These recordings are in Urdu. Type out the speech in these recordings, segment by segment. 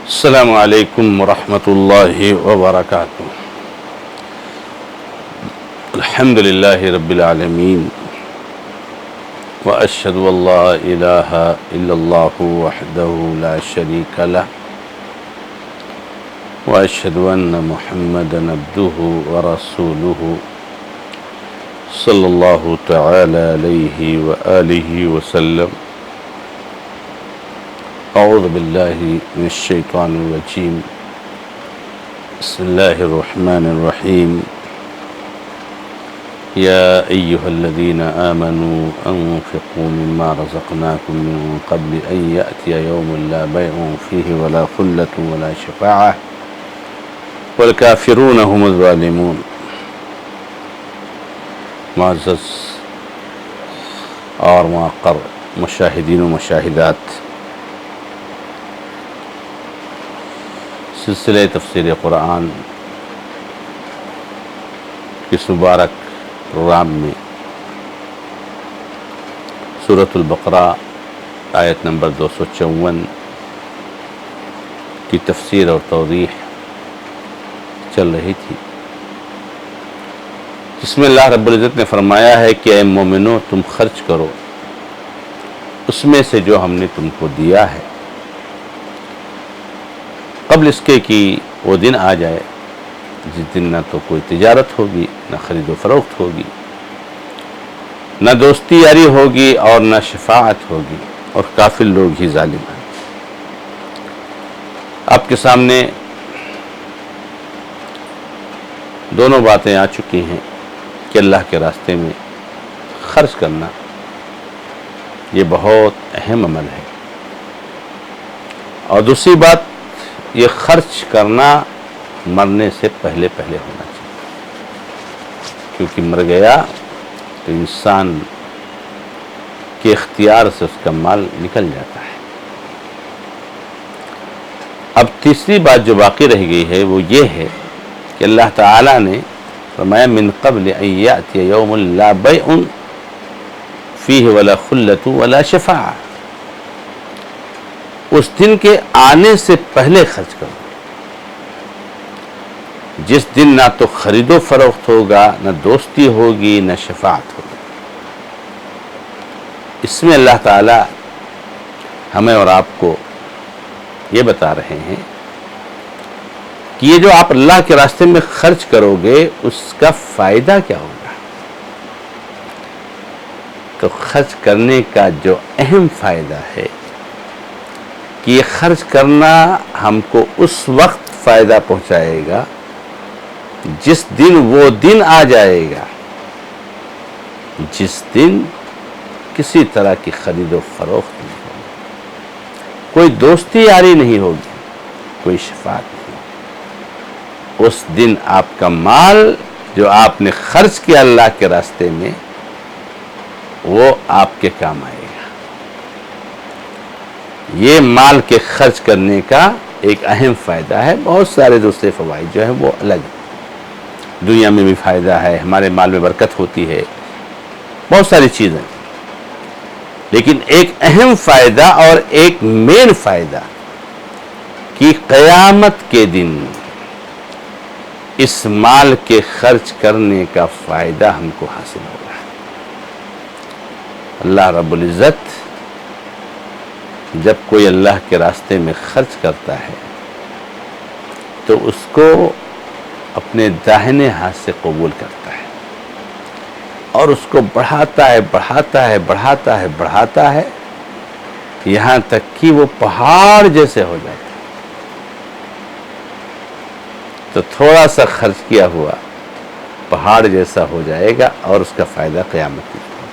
السلام علیکم ورحمۃ اللہ وبرکاتہ۔ الحمد للہ رب العالمین واشہد ان لا الہ الا اللہ وحدہ لا شریک لہ واشہد ان محمدا عبدہ ورسولہ صلی اللہ تعالی علیہ وآلہ وسلم۔ اعوذ باللہ من الشیطان الرجیم، بسم اللہ الرحمن الرحیم۔ یا ایہا الذین آمنوا انفقوا مما رزقناکم من قبل ان یأتی یوم لا بیع فیہ ولا خلة ولا شفاعہ والکافرون هم الظالمون۔ معزز اور معقر مشاہدین و مشاہدات، سلسلہ تفسیر قرآن اس مبارک پروگرام میں سورۃ البقرہ آیت نمبر 254 کی تفسیر اور توضیح چل رہی تھی، جس میں اللہ رب العزت نے فرمایا ہے کہ اے مومنو، تم خرچ کرو اس میں سے جو ہم نے تم کو دیا ہے، قبل اس کے کہ وہ دن آ جائے جس دن نہ تو کوئی تجارت ہوگی، نہ خرید و فروخت ہوگی، نہ دوستی یاری ہوگی اور نہ شفاعت ہوگی، اور کافر لوگ ہی ظالم ہیں۔ آپ کے سامنے دونوں باتیں آ چکی ہیں کہ اللہ کے راستے میں خرچ کرنا یہ بہت اہم عمل ہے، اور دوسری بات یہ خرچ کرنا مرنے سے پہلے ہونا چاہیے، کیونکہ مر گیا تو انسان کے اختیار سے اس کا مال نکل جاتا ہے۔ اب تیسری بات جو باقی رہ گئی ہے وہ یہ ہے کہ اللہ تعالی نے فرمایا من قبل ان یأتی یوم لا بیع فیہ ولا خلة ولا شفاعہ، اس دن کے آنے سے پہلے خرچ کرو، جس دن نہ تو خرید و فروخت ہوگا، نہ دوستی ہوگی، نہ شفاعت ہوگی۔ اس میں اللہ تعالی ہمیں اور آپ کو یہ بتا رہے ہیں کہ یہ جو آپ اللہ کے راستے میں خرچ کرو گے اس کا فائدہ کیا ہوگا۔ تو خرچ کرنے کا جو اہم فائدہ ہے کہ یہ خرچ کرنا ہم کو اس وقت فائدہ پہنچائے گا جس دن وہ دن آ جائے گا جس دن کسی طرح کی خرید و فروخت نہیں ہوگی، کوئی دوستی یاری نہیں ہوگی، کوئی شفاعت نہیں ہوگی۔ اس دن آپ کا مال جو آپ نے خرچ کیا اللہ کے راستے میں وہ آپ کے کام آئے گا۔ یہ مال کے خرچ کرنے کا ایک اہم فائدہ ہے۔ بہت سارے دوسرے فوائد جو ہیں وہ الگ ہیں، دنیا میں بھی فائدہ ہے، ہمارے مال میں برکت ہوتی ہے، بہت ساری چیزیں، لیکن ایک اہم فائدہ اور ایک مین فائدہ کہ قیامت کے دن اس مال کے خرچ کرنے کا فائدہ ہم کو حاصل ہوگا۔ اللہ رب العزت جب کوئی اللہ کے راستے میں خرچ کرتا ہے تو اس کو اپنے داہنے ہاتھ سے قبول کرتا ہے، اور اس کو بڑھاتا ہے بڑھاتا ہے بڑھاتا ہے بڑھاتا ہے، یہاں تک کہ وہ پہاڑ جیسے ہو جاتا ہے۔ تو تھوڑا سا خرچ کیا ہوا پہاڑ جیسا ہو جائے گا، اور اس کا فائدہ قیامت میں ہوگا،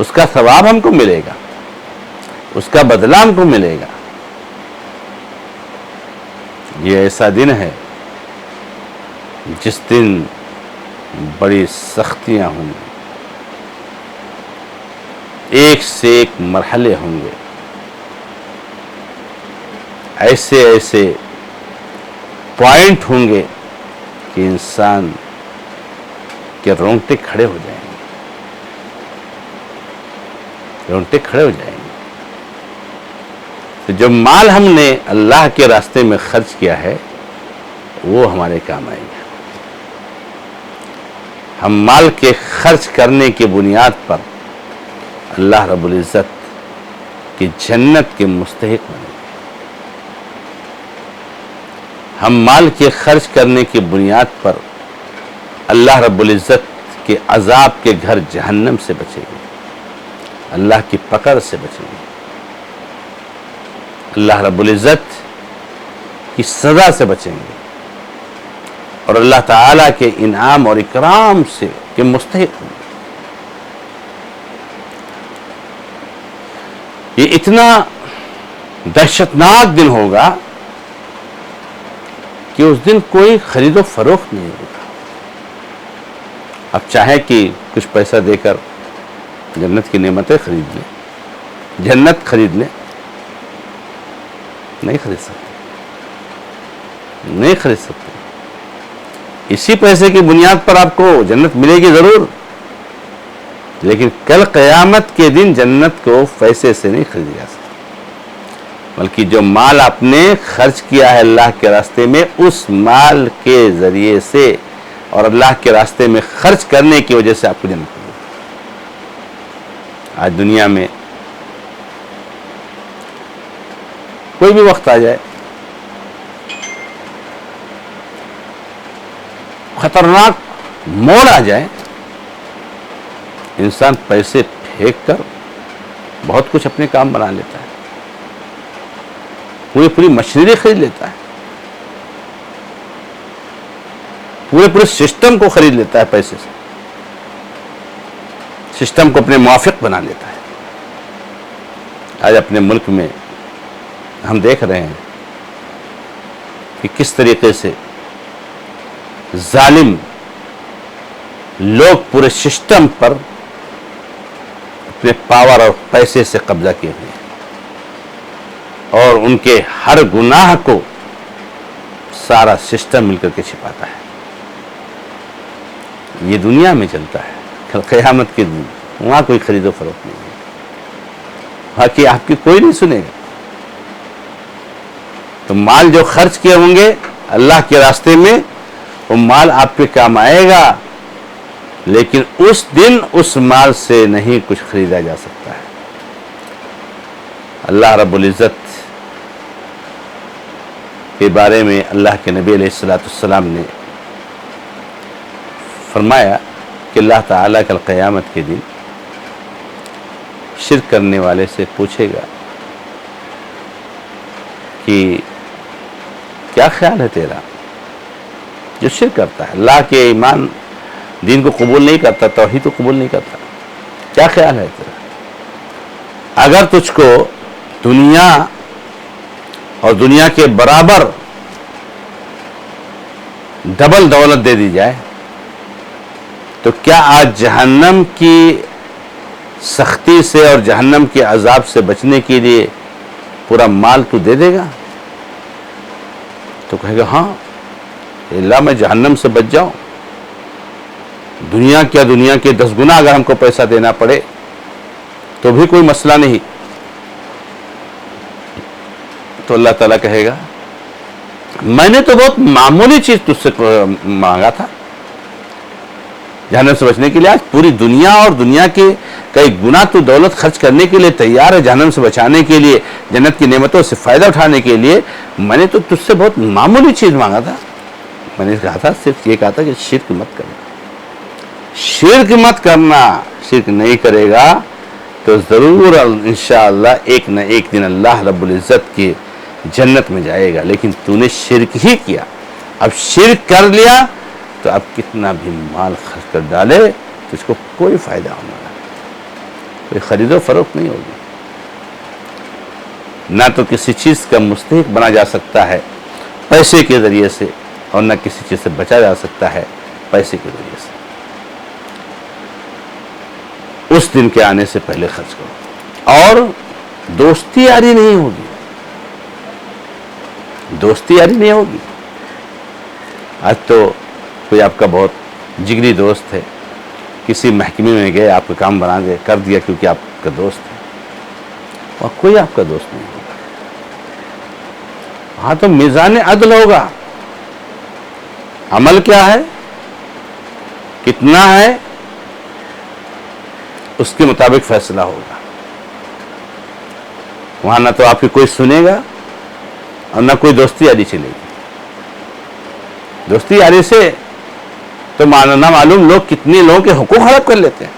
اس کا ثواب ہم کو ملے گا، اس کا بدلہ ہم کو ملے گا۔ یہ ایسا دن ہے جس دن بڑی سختیاں ہوں گی، ایک سے ایک مرحلے ہوں گے، ایسے ایسے پوائنٹ ہوں گے کہ انسان کے رونگٹے کھڑے ہو جائیں گے، رونگٹے کھڑے ہو جائیں گے۔ تو جو مال ہم نے اللہ کے راستے میں خرچ کیا ہے وہ ہمارے کام آئے گا. ہم مال کے خرچ کرنے کی بنیاد پر اللہ رب العزت کی جنت کے مستحق بنے. ہم مال کے خرچ کرنے کی بنیاد پر اللہ رب العزت کے عذاب کے گھر جہنم سے بچیں گے, اللہ کی پکڑ سے بچیں گے, اللہ رب العزت کی سزا سے بچیں گے, اور اللہ تعالیٰ کے انعام اور اکرام سے کے مستحق ہوں گے. یہ اتنا دہشتناک دن ہوگا کہ اس دن کوئی خرید و فروخت نہیں ہوگا. اب چاہے کہ کچھ پیسہ دے کر جنت کی نعمتیں خرید لیں, جنت خرید لیں, نہیں خرید سکتے, نہیں خرید سکتے. اسی پیسے کی بنیاد پر آپ کو جنت ملے گی ضرور, لیکن کل قیامت کے دن جنت کو پیسے سے نہیں خریدا جا سکتا, بلکہ جو مال آپ نے خرچ کیا ہے اللہ کے راستے میں, اس مال کے ذریعے سے اور اللہ کے راستے میں خرچ کرنے کی وجہ سے آپ کو جنت ملے گی. آج دنیا میں کوئی بھی وقت آ جائے, خطرناک موڑ آ جائے, انسان پیسے پھینک کر بہت کچھ اپنے کام بنا لیتا ہے, پوری مشینری خرید لیتا ہے, پورے سسٹم کو خرید لیتا ہے پیسے سے, سسٹم کو اپنے موافق بنا لیتا ہے. آج اپنے ملک میں ہم دیکھ رہے ہیں کہ کس طریقے سے ظالم لوگ پورے سسٹم پر اپنے پاور اور پیسے سے قبضہ کیے ہوئے ہیں, اور ان کے ہر گناہ کو سارا سسٹم مل کر کے چھپاتا ہے. یہ دنیا میں چلتا ہے, کل قیامت کے دن وہاں کوئی خرید و فروخت نہیں ہے, وہاں کی آپ کی کوئی نہیں سنے گا. تو مال جو خرچ کیے ہوں گے اللہ کے راستے میں, وہ مال آپ کے کام آئے گا, لیکن اس دن اس مال سے نہیں کچھ خریدا جا سکتا ہے. اللہ رب العزت کے بارے میں اللہ کے نبی علیہ السلام نے فرمایا کہ اللہ تعالیٰ کل قیامت کے دن شرک کرنے والے سے پوچھے گا کہ کیا خیال ہے تیرا, جو شرک کرتا ہے, اللہ کے ایمان دین کو قبول نہیں کرتا, توحید کو قبول نہیں کرتا, کیا خیال ہے تیرا؟ اگر تجھ کو دنیا اور دنیا کے برابر ڈبل دولت دے دی جائے تو کیا آج جہنم کی سختی سے اور جہنم کے عذاب سے بچنے کے لیے پورا مال تو دے دے گا؟ تو کہے گا ہاں اللہ میں جہنم سے بچ جاؤں, دنیا کے 10 گنا اگر ہم کو پیسہ دینا پڑے تو بھی کوئی مسئلہ نہیں. تو اللہ تعالیٰ کہے گا میں نے تو بہت معمولی چیز تجھ سے مانگا تھا جہنم سے بچنے کے لیے. آج پوری دنیا اور دنیا کے کئی گنا تو دولت خرچ کرنے کے لیے تیار ہے, جہنم سے بچانے کے لیے, جنت کی نعمتوں سے فائدہ اٹھانے کے لیے. میں نے تو تجھ سے بہت معمولی چیز مانگا تھا, میں نے کہا تھا صرف یہ کہا تھا کہ شرک مت کرنا, شرک مت کرنا. شرک نہیں کرے گا تو ضرور انشاءاللہ ایک نہ ایک دن اللہ رب العزت کی جنت میں جائے گا. لیکن تو نے شرک ہی کیا, اب شرک کر لیا تو اب کتنا بھی مال خرچ کر ڈالے تو اس کو کوئی فائدہ ہونا ہے, کوئی خرید و فروخت نہیں ہوگی. نہ تو کسی چیز کا مستحق بنا جا سکتا ہے پیسے کے ذریعے سے, اور نہ کسی چیز سے بچا جا سکتا ہے پیسے کے ذریعے سے. اس دن کے آنے سے پہلے خرچ کرو. اور دوستی یاری نہیں ہوگی, دوستی یاری نہیں ہوگی. آج تو کوئی آپ کا بہت جگری دوست ہے, کسی محکمے میں گئے, آپ کا کام بنا دے کر دیا کیونکہ آپ کا دوست ہے, اور کوئی آپ کا دوست نہیں ہوگا. وہاں تو میزان عدل ہوگا. عمل کیا ہے، کتنا ہے، اس کے مطابق فیصلہ ہوگا. وہاں نہ تو آپ کی کوئی سنے گا اور نہ کوئی دوستی یاری چلے گی. دوستی یاری سے تو نہ معلوم لوگ کتنے لوگوں کے حقوق ہڑپ کر لیتے ہیں،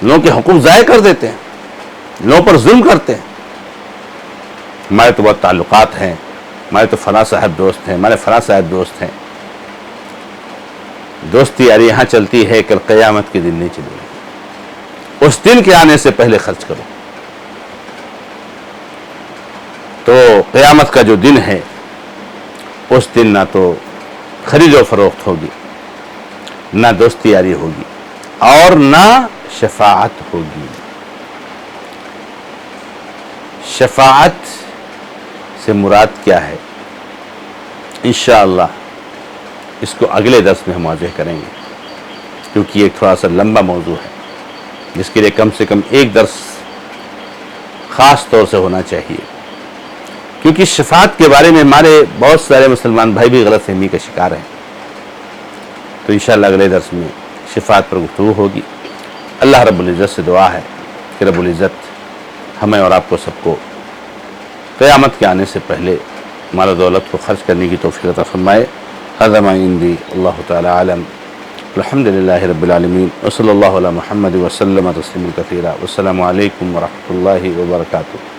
لوگوں کے حقوق ضائع کر دیتے ہیں، لوگوں پر ظلم کرتے ہیں. ہمارے تو بہت تعلقات ہیں، ہمارے تو فلاں صاحب دوست ہیں، ہمارے فلاں صاحب دوست ہیں. دوستی یاری یہاں چلتی ہے، کل قیامت کے دن نہیں چلے گی. اس دن کے آنے سے پہلے خرچ کرو. تو قیامت کا جو دن ہے اس دن نہ تو خرید و فروخت ہوگی، نہ دوستی یاری ہوگی، اور نہ شفاعت ہوگی. شفاعت سے مراد کیا ہے، انشاءاللہ اس کو اگلے درس میں ہم واضح کریں گے، کیونکہ یہ ایک تھوڑا سا لمبا موضوع ہے جس کے لیے کم سے کم ایک درس خاص طور سے ہونا چاہیے. کیونکہ شفاعت کے بارے میں ہمارے بہت سارے مسلمان بھائی بھی غلط فہمی کا شکار ہیں. تو انشاءاللہ اگلے درس میں شفاعت پر گفتگو ہوگی. اللہ رب العزت سے دعا ہے کہ رب العزت ہمیں اور آپ کو سب کو قیامت کے آنے سے پہلے مال و دولت کو خرچ کرنے کی توفیق عطا فرمائے. هذا ما عندي اللہ تعالی عالم. الحمد للہ رب العالمین وصلی اللہ علی محمد وسلم تسلیما کثیرا. والسلام علیکم ورحمۃ اللہ وبرکاتہ.